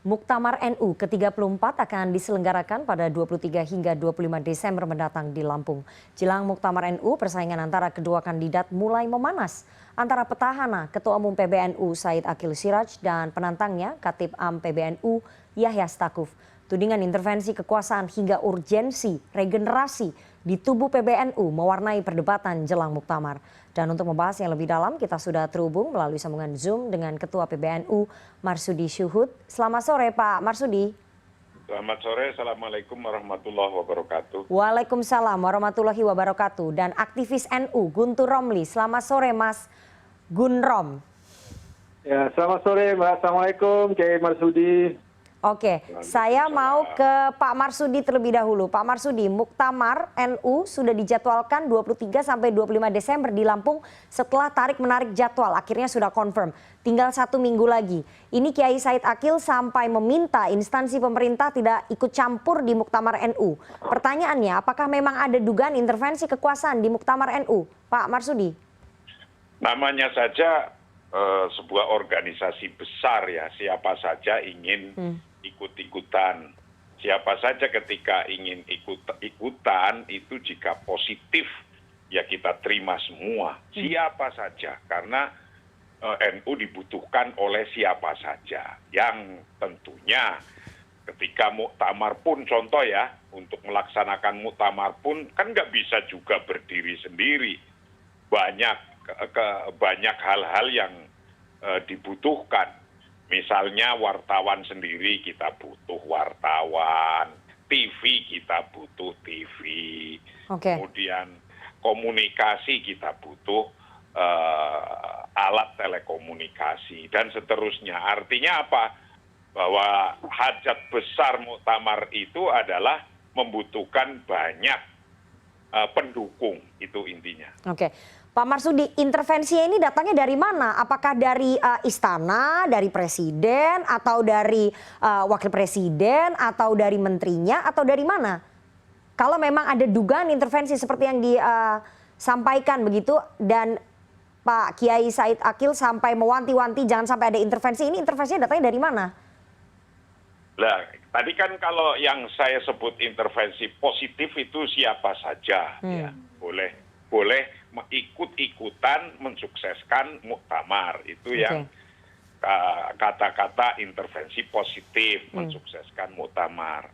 Muktamar NU ke-34 akan diselenggarakan pada 23 hingga 25 Desember mendatang di Lampung. Jelang Muktamar NU, persaingan antara kedua kandidat mulai memanas. Antara petahana Ketua Umum PBNU Said Aqil Siraj dan penantangnya Khatib Am PBNU Yahya Stakuf. Tudingan intervensi kekuasaan hingga urgensi regenerasi di tubuh PBNU mewarnai perdebatan jelang Muktamar. Dan untuk membahas yang lebih dalam, kita sudah terhubung melalui sambungan Zoom dengan Ketua PBNU Marsudi Syuhud. Selamat sore Pak Marsudi. Selamat sore, Assalamualaikum warahmatullahi wabarakatuh. Waalaikumsalam warahmatullahi wabarakatuh. Dan aktivis NU Guntur Romli, selamat sore Mas Gunrom. Ya, selamat sore Mbak. Assalamualaikum Kiai Marsudi. Oke, saya mau ke Pak Marsudi terlebih dahulu. Pak Marsudi, Muktamar NU sudah dijadwalkan 23 sampai 25 Desember di Lampung setelah tarik-menarik jadwal. Akhirnya sudah confirm. Tinggal 1 minggu lagi. Ini Kiai Said Aqil sampai meminta instansi pemerintah tidak ikut campur di Muktamar NU. Pertanyaannya, apakah memang ada dugaan intervensi kekuasaan di Muktamar NU? Pak Marsudi. Namanya saja sebuah organisasi besar ya, siapa saja ingin ikut-ikutan. Siapa saja ketika ingin ikut-ikutan itu jika positif ya kita terima semua. Siapa saja, karena NU dibutuhkan oleh siapa saja. Yang tentunya ketika muktamar pun contoh ya, untuk melaksanakan muktamar pun kan nggak bisa juga berdiri sendiri. Banyak hal-hal yang dibutuhkan. Misalnya wartawan sendiri kita butuh wartawan, TV kita butuh TV, kemudian komunikasi kita butuh alat telekomunikasi dan seterusnya. Artinya apa? Bahwa hajat besar muktamar itu adalah membutuhkan banyak pendukung, itu intinya. Oke. Pak Marsudi, intervensi ini datangnya dari mana? Apakah dari istana, dari presiden, atau dari wakil presiden, atau dari menterinya, atau dari mana? Kalau memang ada dugaan intervensi seperti yang disampaikan begitu, dan Pak Kiai Said Aqil sampai mewanti-wanti jangan sampai ada intervensi, ini intervensinya datangnya dari mana? Nah, tadi kan kalau yang saya sebut intervensi positif itu siapa saja, ya boleh ikut-ikutan mensukseskan muktamar, itu yang kata-kata intervensi positif mensukseskan muktamar.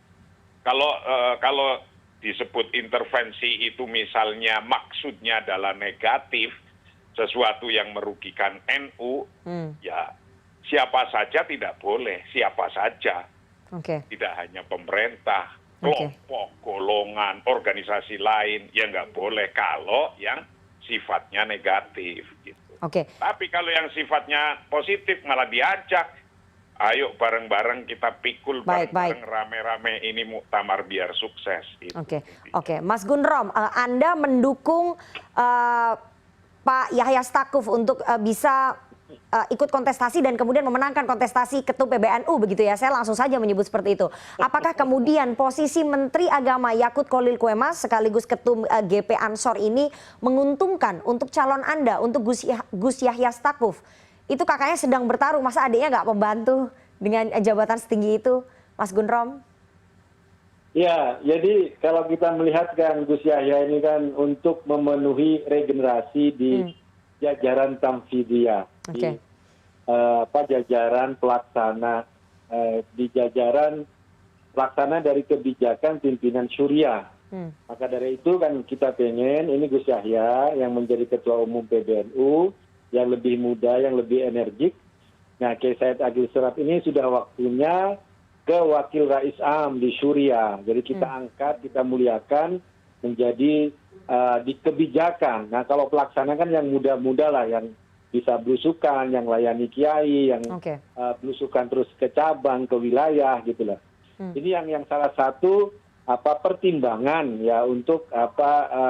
Kalau disebut intervensi itu misalnya maksudnya adalah negatif, sesuatu yang merugikan NU, ya siapa saja tidak boleh, siapa saja, tidak hanya pemerintah. Kelompok, golongan, organisasi lain yang nggak boleh kalau yang sifatnya negatif gitu. Tapi kalau yang sifatnya positif malah diajak, ayo bareng-bareng kita pikul bareng-bareng rame-rame ini muktamar biar sukses. Oke, Mas Gunrom, Anda mendukung Pak Yahya Stakuf untuk bisa ikut kontestasi dan kemudian memenangkan kontestasi Ketum PBNU begitu ya, saya langsung saja menyebut seperti itu. Apakah kemudian posisi Menteri Agama Yakut Kholil Queimas sekaligus Ketum GP Ansor ini menguntungkan untuk calon Anda, untuk Gus Yahya Stakuf? Itu kakaknya sedang bertarung, masa adiknya nggak membantu dengan jabatan setinggi itu, Mas Gunrom? Ya, jadi kalau kita melihat kan Gus Yahya ini kan untuk memenuhi regenerasi di jajaran Tamfidiyah, di jajaran pelaksana, di jajaran pelaksana dari kebijakan pimpinan Syuriah. Maka dari itu kan kita pengen ini Gus Yahya yang menjadi Ketua Umum PBNU, yang lebih muda, yang lebih energik. Nah, Kiai Said Aqil Siraj ini sudah waktunya ke Wakil Rais Am di Syuriah. Jadi kita angkat, kita muliakan menjadi di kebijakan. Nah, kalau pelaksana kan yang muda-muda lah, yang bisa belusukan, yang layani kiai, yang belusukan terus ke cabang, ke wilayah gitu lah. Ini yang salah satu pertimbangan ya untuk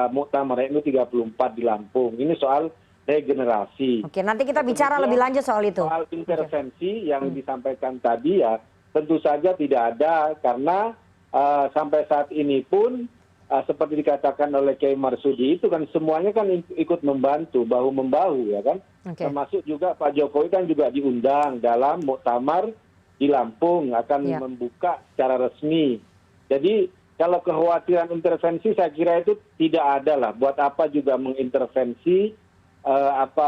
Muktamar NU 34 di Lampung. Ini soal regenerasi. Nanti kita bicara lebih lanjut soal itu. Soal intervensi yang disampaikan tadi ya tentu saja tidak ada, karena sampai saat ini pun seperti dikatakan oleh Kiai Marsudi itu kan semuanya kan ikut membantu, bahu-membahu ya kan. Termasuk juga Pak Jokowi kan juga diundang dalam muktamar di Lampung akan membuka secara resmi. Jadi kalau kekhawatiran intervensi saya kira itu tidak ada lah. Buat apa juga mengintervensi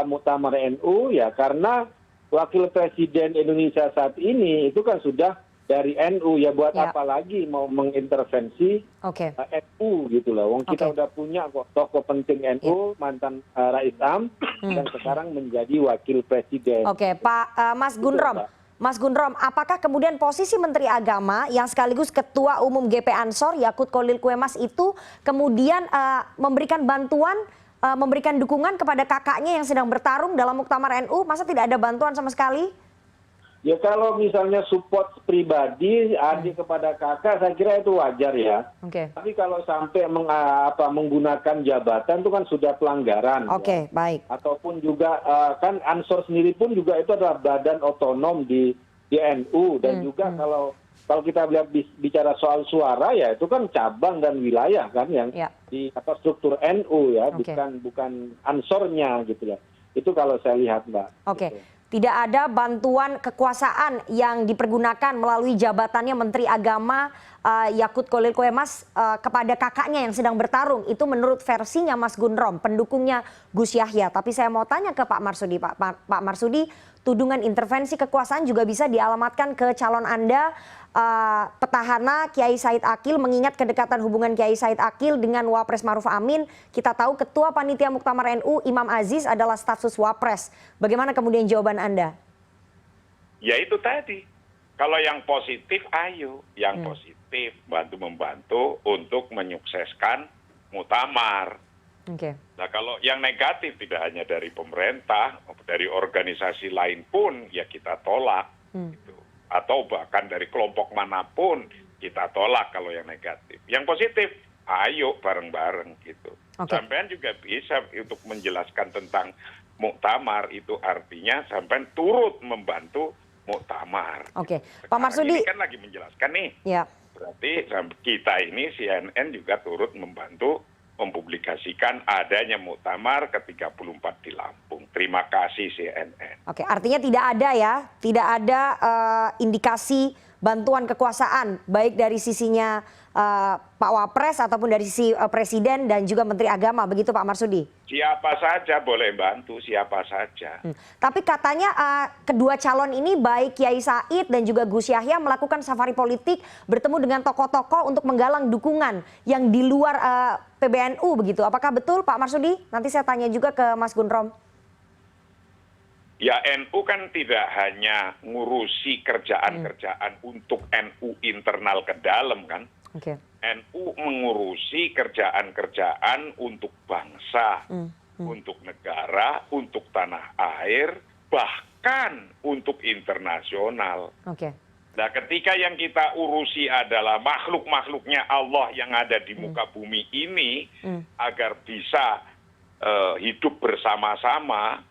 muktamar NU ya, karena Wakil Presiden Indonesia saat ini itu kan sudah dari NU ya, buat apa lagi mau mengintervensi NU gitu loh. Wong kita udah punya kok tokoh penting NU, mantan Rais Am dan sekarang menjadi Wakil Presiden. Oke, Pak Mas Gundrom. Mas Gundrom, apakah kemudian posisi Menteri Agama yang sekaligus Ketua Umum GP Ansor Yakut Kholil Queimas itu kemudian memberikan bantuan, memberikan dukungan kepada kakaknya yang sedang bertarung dalam Muktamar NU? Masa tidak ada bantuan sama sekali? Ya kalau misalnya support pribadi adik kepada kakak saya kira itu wajar ya. Tapi kalau sampai menggunakan jabatan itu kan sudah pelanggaran. Baik. Ataupun juga kan Ansor sendiri pun juga itu adalah badan otonom di NU dan juga kalau kita bicara soal suara ya itu kan cabang dan wilayah kan yang di struktur NU ya, bukan Ansornya gitu ya. Itu kalau saya lihat, Mbak. Gitu. Tidak ada bantuan kekuasaan yang dipergunakan melalui jabatannya Menteri Agama Yakut Kholil Queimas kepada kakaknya yang sedang bertarung. Itu menurut versinya Mas Gundrom, pendukungnya Gus Yahya. Tapi saya mau tanya ke Pak Marsudi. Pak Marsudi, tudungan intervensi kekuasaan juga bisa dialamatkan ke calon Anda, petahana Kiai Said Akil, mengingat kedekatan hubungan Kiai Said Akil dengan Wapres Maruf Amin. Kita tahu Ketua Panitia Muktamar NU Imam Aziz adalah stafsus Wapres. Bagaimana kemudian jawaban Anda? Ya itu tadi. Kalau yang positif, ayo. Yang positif, bantu-membantu untuk menyukseskan Muktamar. Nah kalau yang negatif tidak hanya dari pemerintah, dari organisasi lain pun ya kita tolak. Gitu. Atau bahkan dari kelompok manapun kita tolak kalau yang negatif. Yang positif, ayo bareng-bareng gitu. Sampean juga bisa untuk menjelaskan tentang Muktamar, itu artinya sampean turut membantu Muktamar. Pak Marsudi. Ini kan lagi menjelaskan nih. Berarti kita ini CNN juga turut membantu mempublikasikan adanya Muktamar ke-34 di Lampung. Terima kasih CNN. Artinya tidak ada ya, tidak ada indikasi bantuan kekuasaan baik dari sisinya Pak Wapres ataupun dari sisi Presiden dan juga Menteri Agama, begitu Pak Marsudi? Siapa saja boleh bantu, siapa saja. Tapi katanya kedua calon ini baik Kiai Said dan juga Gus Yahya melakukan safari politik, bertemu dengan tokoh-tokoh untuk menggalang dukungan yang di luar PBNU begitu. Apakah betul Pak Marsudi? Nanti saya tanya juga ke Mas Gundrom. Ya NU kan tidak hanya ngurusi kerjaan-kerjaan untuk NU internal ke dalam kan. NU mengurusi kerjaan-kerjaan untuk bangsa, untuk negara, untuk tanah air, bahkan untuk internasional. Nah ketika yang kita urusi adalah makhluk-makhluknya Allah yang ada di muka bumi ini, agar bisa hidup bersama-sama,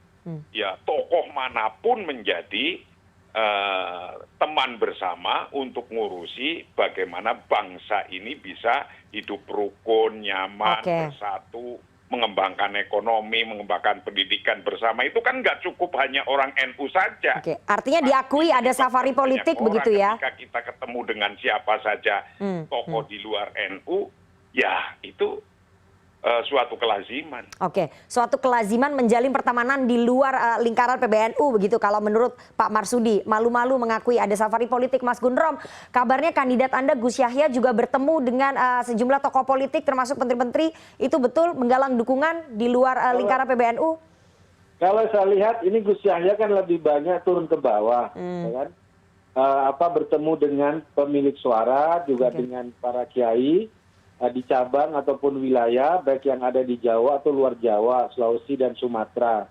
ya tokoh manapun menjadi teman bersama untuk ngurusi bagaimana bangsa ini bisa hidup rukun, nyaman, bersatu, mengembangkan ekonomi, mengembangkan pendidikan bersama. Itu kan nggak cukup hanya orang NU saja. Artinya diakui ada safari politik begitu ya? Ketika kita ketemu dengan siapa saja tokoh di luar NU, ya itu suatu kelaziman. Suatu kelaziman menjalin pertemanan di luar lingkaran PBNU begitu kalau menurut Pak Marsudi. Malu-malu mengakui ada safari politik. Mas Gundrom, kabarnya kandidat Anda Gus Yahya juga bertemu dengan sejumlah tokoh politik termasuk menteri-menteri. Itu betul menggalang dukungan di luar lingkaran PBNU? Kalau saya lihat ini Gus Yahya kan lebih banyak turun ke bawah, ya kan? Bertemu dengan pemilik suara juga dengan para kiai di cabang ataupun wilayah baik yang ada di Jawa atau luar Jawa, Sulawesi dan Sumatera.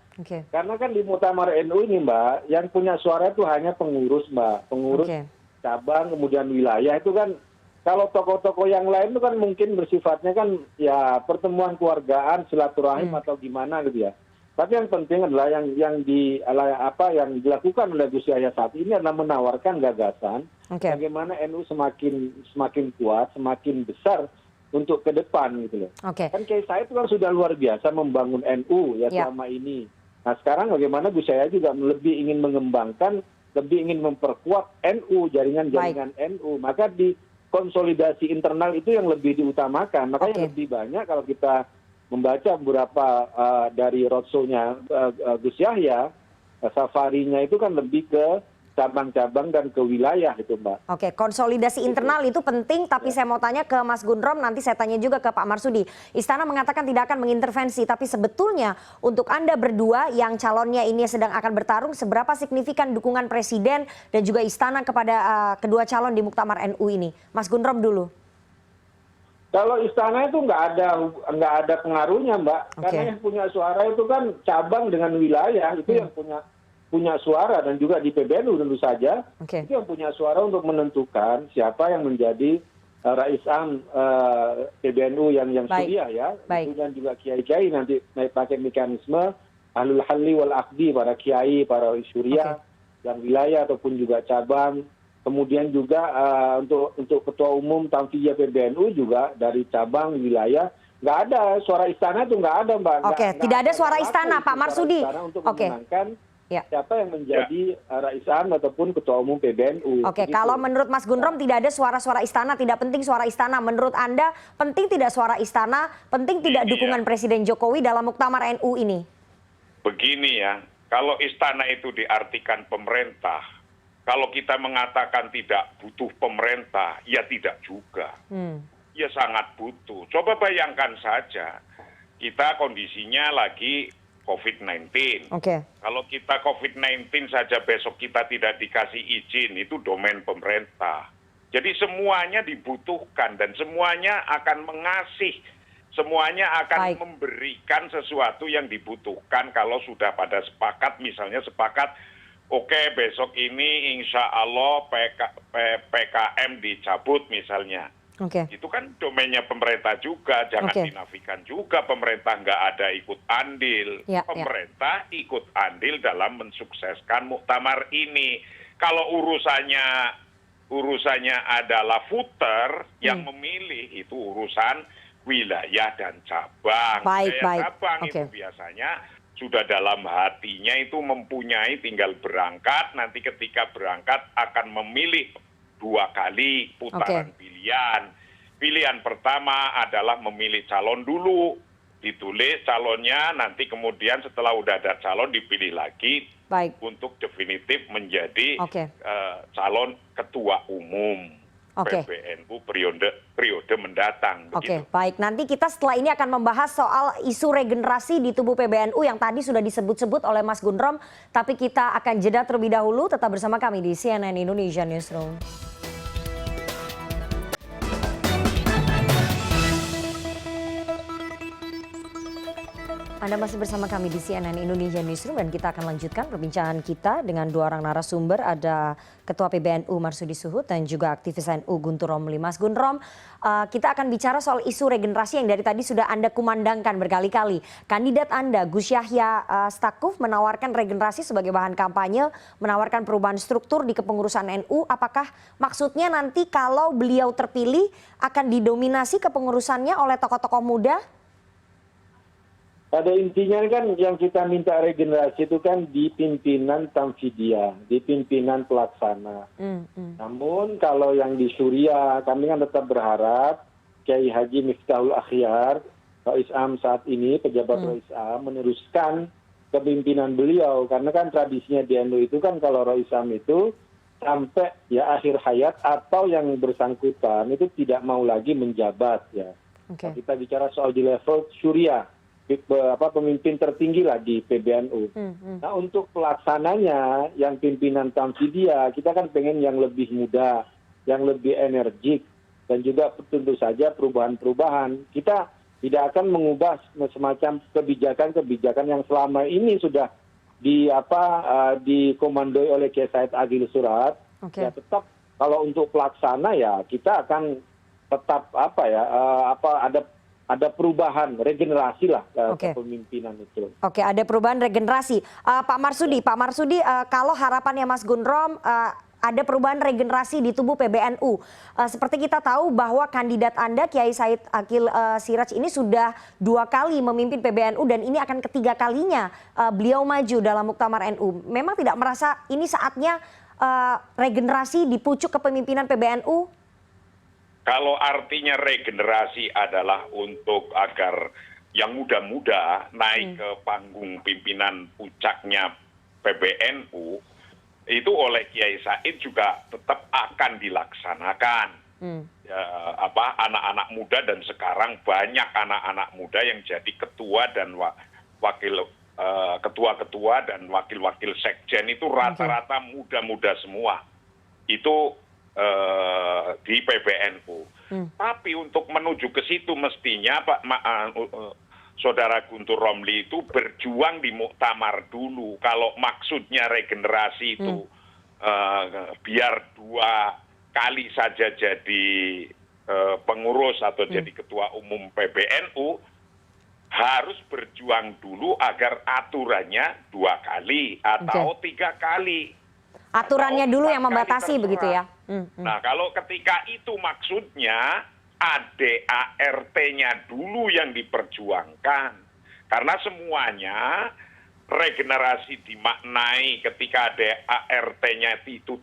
Karena kan di Muktamar NU ini Mbak, yang punya suara itu hanya pengurus Mbak, pengurus cabang kemudian wilayah itu kan. Kalau tokoh-tokoh yang lain itu kan mungkin bersifatnya kan ya pertemuan keluargaan, silaturahim atau gimana gitu ya. Tapi yang penting adalah yang dilakukan oleh Gus Yahya saat ini adalah menawarkan gagasan bagaimana NU semakin kuat, semakin besar untuk ke depan gitu loh. Kan Kiai Said itu kan sudah luar biasa membangun NU ya selama ini. Nah sekarang bagaimana Gus Yahya juga lebih ingin mengembangkan lebih ingin memperkuat NU, jaringan-jaringan NU, maka di konsolidasi internal itu yang lebih diutamakan. Makanya lebih banyak kalau kita membaca beberapa dari roadshow-nya Gus Yahya, safarinya itu kan lebih ke cabang-cabang dan ke wilayah itu, Mbak. Oke, konsolidasi internal itu penting, tapi saya mau tanya ke Mas Gundrom, nanti saya tanya juga ke Pak Marsudi. Istana mengatakan tidak akan mengintervensi, tapi sebetulnya untuk Anda berdua yang calonnya ini sedang akan bertarung, seberapa signifikan dukungan Presiden dan juga Istana kepada kedua calon di Muktamar NU ini? Mas Gundrom dulu. Kalau Istana itu nggak ada pengaruhnya, Mbak. Karena yang punya suara itu kan cabang dengan wilayah, itu yang punya suara, dan juga di PBNU tentu saja itu yang punya suara untuk menentukan siapa yang menjadi Rais Am PBNU yang Suriah ya, dan juga kiai-kiai nanti pakai mekanisme ahlul halli wal aqdi, para kiai, para Suriah yang wilayah ataupun juga cabang. Kemudian juga untuk ketua umum Tamfidiyah PBNU juga dari cabang wilayah. Nggak ada suara Istana itu, nggak ada, Mbak. Tidak ada suara Istana, Pak Marsudi. Untuk memenangkan siapa yang menjadi Rais Am ataupun ketua umum PBNU. Kalau menurut Mas Gundrom tidak ada suara-suara Istana, tidak penting suara Istana. Menurut Anda penting tidak suara Istana, penting tidak dukungan Presiden Jokowi dalam Muktamar NU ini? Begini ya, kalau Istana itu diartikan pemerintah, kalau kita mengatakan tidak butuh pemerintah, ya tidak juga. Ya sangat butuh. Coba bayangkan saja, kita kondisinya lagi COVID-19. Kalau kita COVID-19 saja besok kita tidak dikasih izin, itu domain pemerintah. Jadi semuanya dibutuhkan dan semuanya akan mengasih, semuanya akan memberikan sesuatu yang dibutuhkan kalau sudah pada sepakat, misalnya sepakat, oke, besok ini insya Allah PKM dicabut misalnya. Itu kan domainnya pemerintah juga, jangan dinafikan juga pemerintah nggak ada ikut andil. Pemerintah ikut andil dalam mensukseskan muktamar ini. Kalau urusannya adalah footer yang memilih, itu urusan wilayah dan cabang. Cabang itu biasanya sudah dalam hatinya itu mempunyai, tinggal berangkat, nanti ketika berangkat akan memilih 2 kali putaran pilihan. Pilihan pertama adalah memilih calon dulu, ditulis calonnya, nanti kemudian setelah udah ada calon dipilih lagi untuk definitif menjadi calon ketua umum PBNU periode mendatang. Baik. Nanti kita setelah ini akan membahas soal isu regenerasi di tubuh PBNU yang tadi sudah disebut-sebut oleh Mas Gundrom, tapi kita akan jeda terlebih dahulu. Tetap bersama kami di CNN Indonesia Newsroom. Anda masih bersama kami di CNN Indonesia Newsroom dan kita akan lanjutkan perbincangan kita dengan 2 orang narasumber. Ada Ketua PBNU Marsudi Suhud dan juga aktivis NU Guntur Romli. Mas Gundrom, kita akan bicara soal isu regenerasi yang dari tadi sudah Anda kumandangkan berkali-kali. Kandidat Anda, Gus Yahya Stakuf, menawarkan regenerasi sebagai bahan kampanye, menawarkan perubahan struktur di kepengurusan NU. Apakah maksudnya nanti kalau beliau terpilih akan didominasi kepengurusannya oleh tokoh-tokoh muda? Pada intinya kan yang kita minta regenerasi itu kan di pimpinan Tamfidiyah, di pimpinan pelaksana. Namun kalau yang di Suriah, kami kan tetap berharap Kiai Haji Miftahul Akhyar, Rais Am saat ini, pejabat Rais Am, meneruskan kepimpinan beliau. Karena kan tradisinya di NU itu kan kalau Rais Am itu sampai ya akhir hayat atau yang bersangkutan itu tidak mau lagi menjabat ya. Kita bicara soal di level Suriah. Pemimpin tertinggi lah di PBNU. Nah untuk pelaksananya yang pimpinan Tamfidiyah, kita kan pengen yang lebih muda, yang lebih energik, dan juga tentu saja perubahan-perubahan. Kita tidak akan mengubah semacam kebijakan-kebijakan yang selama ini sudah dikomandoi oleh Kiai Said Agil Surat. Ya tetap kalau untuk pelaksana ya kita akan tetap ada perubahan regenerasi lah kepemimpinan itu. Ada perubahan regenerasi. Pak Marsudi, kalau harapannya Mas Gundrom ada perubahan regenerasi di tubuh PBNU. Seperti kita tahu bahwa kandidat Anda Kiai Said Akil Siraj ini sudah 2 kali memimpin PBNU dan ini akan ketiga kalinya beliau maju dalam Muktamar NU. Memang tidak merasa ini saatnya regenerasi di pucuk kepemimpinan PBNU? Kalau artinya regenerasi adalah untuk agar yang muda-muda naik ke panggung pimpinan puncaknya PBNU, itu oleh Kiai Said juga tetap akan dilaksanakan. Anak-anak muda, dan sekarang banyak anak-anak muda yang jadi ketua dan wakil ketua-ketua dan wakil-wakil sekjen itu rata-rata muda-muda semua. Itu di PBNU. Tapi untuk menuju ke situ mestinya Saudara Guntur Romli itu berjuang di muktamar dulu. Kalau maksudnya regenerasi itu biar 2 kali saja jadi pengurus atau jadi ketua umum PBNU, harus berjuang dulu agar aturannya 2 kali atau 3 kali. Aturannya dulu yang membatasi begitu ya? Nah, kalau ketika itu maksudnya ADART-nya dulu yang diperjuangkan. Karena semuanya regenerasi dimaknai ketika ADART-nya itu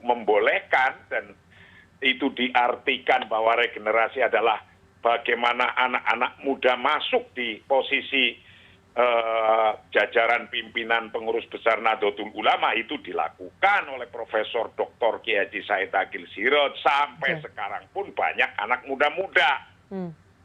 membolehkan, dan itu diartikan bahwa regenerasi adalah bagaimana anak-anak muda masuk di posisi jajaran pimpinan pengurus besar Nahdlatul Ulama. Itu dilakukan oleh Profesor Dr. Kiai Haji Said Agil Sirot. Sampai sekarang pun banyak anak muda-muda.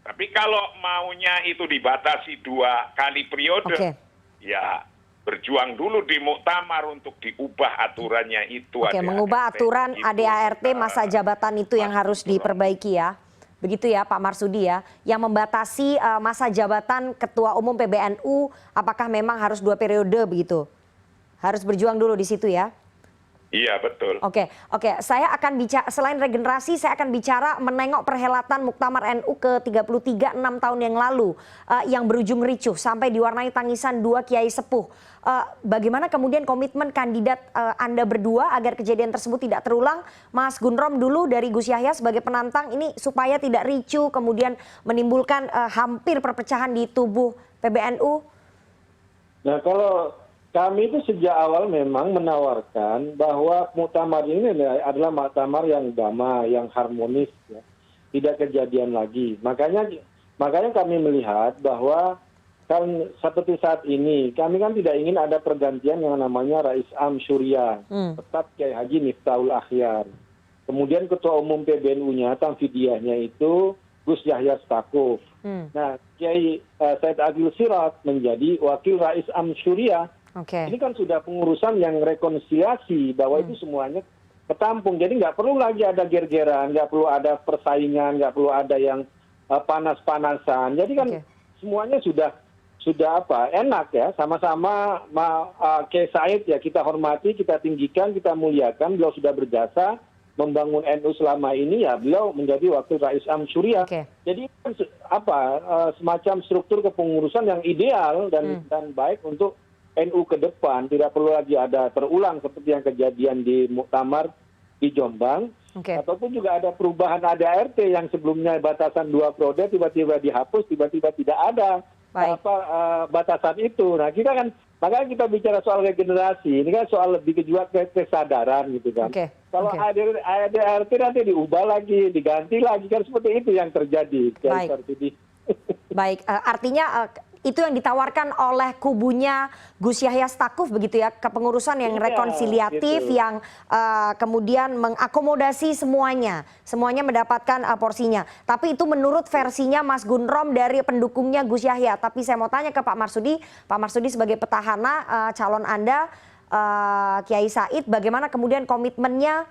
Tapi kalau maunya itu dibatasi 2 kali periode, ya berjuang dulu di muktamar untuk diubah aturannya itu. Mengubah aturan ADART masa jabatan itu yang harus diperbaiki ya. Begitu ya Pak Marsudi ya, yang membatasi masa jabatan Ketua Umum PBNU, apakah memang harus 2 periode begitu? Harus berjuang dulu di situ ya? Iya, betul. Oke. Saya akan bicara, selain regenerasi, saya akan bicara menengok perhelatan Muktamar NU ke-33 6 tahun yang lalu, yang berujung ricuh sampai diwarnai tangisan 2 kiai sepuh. Bagaimana kemudian komitmen kandidat Anda berdua agar kejadian tersebut tidak terulang? Mas Gunrom dulu dari Gus Yahya sebagai penantang ini supaya tidak ricuh, kemudian menimbulkan hampir perpecahan di tubuh PBNU. Nah, kalau kami itu sejak awal memang menawarkan bahwa muktamar ini adalah muktamar yang damai, yang harmonis, ya. Tidak kejadian lagi. Makanya kami melihat bahwa kan seperti saat ini, kami kan tidak ingin ada pergantian yang namanya Rais Am Syuriah, tetap Kiai Haji Miftahul Akhyar. Kemudian Ketua Umum PBNU-nya, Tamfidiahnya itu Gus Yahya Stakuf. Nah, Kiai Said Agil Sirot menjadi Wakil Rais Am Syuriah. Ini kan sudah pengurusan yang rekonsiliasi, bahwa itu semuanya ketampung. Jadi nggak perlu lagi ada ger-geran, nggak perlu ada persaingan, nggak perlu ada yang panas-panasan. Jadi kan semuanya sudah enak ya, sama-sama Kiai Said ya kita hormati, kita tinggikan, kita muliakan. Beliau sudah berjasa membangun NU selama ini, ya beliau menjadi Wakil Rais Am Syuriah. Jadi semacam struktur kepengurusan yang ideal dan baik untuk NU ke depan. Tidak perlu lagi ada terulang seperti yang kejadian di muktamar di Jombang, ataupun juga ada perubahan ADART yang sebelumnya batasan 2 periode tiba-tiba dihapus, tiba-tiba tidak ada batasan itu. Nah, makanya kita bicara soal regenerasi, ini kan soal lebih kesadaran gitu kan. Kalau ADART nanti diubah lagi, diganti lagi, kan seperti itu yang terjadi. Baik, artinya itu yang ditawarkan oleh kubunya Gus Yahya Stakuf begitu ya, kepengurusan yang rekonsiliatif, yang kemudian mengakomodasi semuanya mendapatkan porsinya. Tapi itu menurut versinya Mas Gunrom dari pendukungnya Gus Yahya. Tapi saya mau tanya ke Pak Marsudi sebagai petahana calon Anda, Kiai Said, bagaimana kemudian komitmennya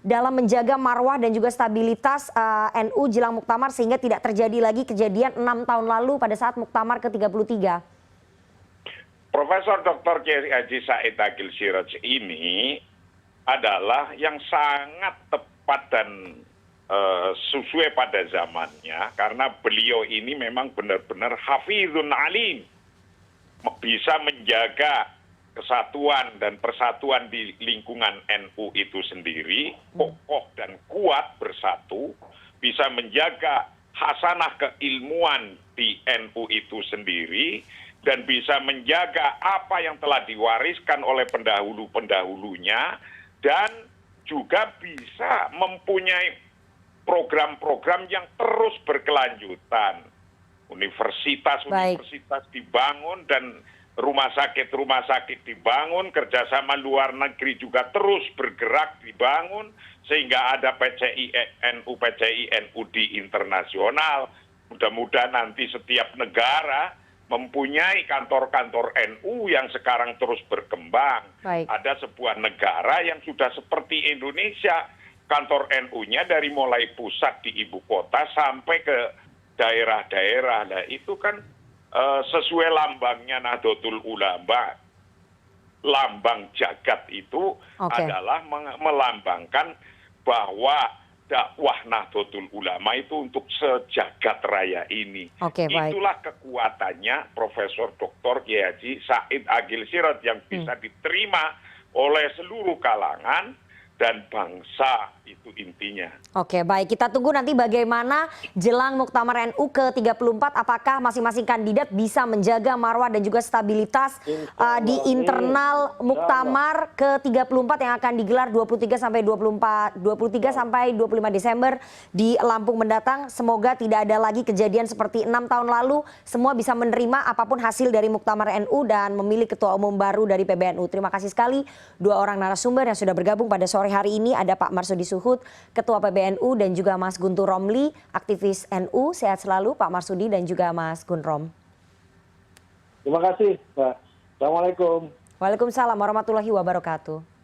dalam menjaga marwah dan juga stabilitas NU jelang muktamar sehingga tidak terjadi lagi kejadian 6 tahun lalu pada saat muktamar ke-33. Profesor Dr. Kiai Haji Said Agil Sirot ini adalah yang sangat tepat dan sesuai pada zamannya, karena beliau ini memang benar-benar hafizun alim, bisa menjaga kesatuan dan persatuan di lingkungan NU itu sendiri, kokoh dan kuat bersatu, bisa menjaga hasanah keilmuan di NU itu sendiri, dan bisa menjaga apa yang telah diwariskan oleh pendahulu-pendahulunya dan juga bisa mempunyai program-program yang terus berkelanjutan. Universitas dibangun dan rumah sakit dibangun, kerjasama luar negeri juga terus bergerak dibangun, sehingga ada PCI-NU di internasional. Mudah-mudahan nanti setiap negara mempunyai kantor-kantor NU yang sekarang terus berkembang. Ada sebuah negara yang sudah seperti Indonesia, kantor NU-nya dari mulai pusat di ibu kota sampai ke daerah-daerah. Nah, itu kan sesuai lambangnya Nahdlatul Ulama. Lambang jagat itu adalah melambangkan bahwa dakwah Nahdlatul Ulama itu untuk sejagat raya ini. Itulah kekuatannya Profesor Dr. Kiai Haji Said Agil Sirot yang bisa diterima oleh seluruh kalangan dan bangsa, itu intinya. Oke, baik. Kita tunggu nanti bagaimana jelang Muktamar NU ke-34, apakah masing-masing kandidat bisa menjaga marwah dan juga stabilitas di internal Muktamar ke-34 yang akan digelar 23 sampai 25 Desember di Lampung mendatang. Semoga tidak ada lagi kejadian seperti 6 tahun lalu. Semua bisa menerima apapun hasil dari Muktamar NU dan memilih ketua umum baru dari PBNU. Terima kasih sekali dua orang narasumber yang sudah bergabung pada sore hari ini. Ada Pak Marsudi Suhud, Ketua PBNU, dan juga Mas Guntur Romli, aktivis NU. Sehat selalu Pak Marsudi dan juga Mas Gunrom. Terima kasih, Mbak. Assalamualaikum. Waalaikumsalam warahmatullahi wabarakatuh.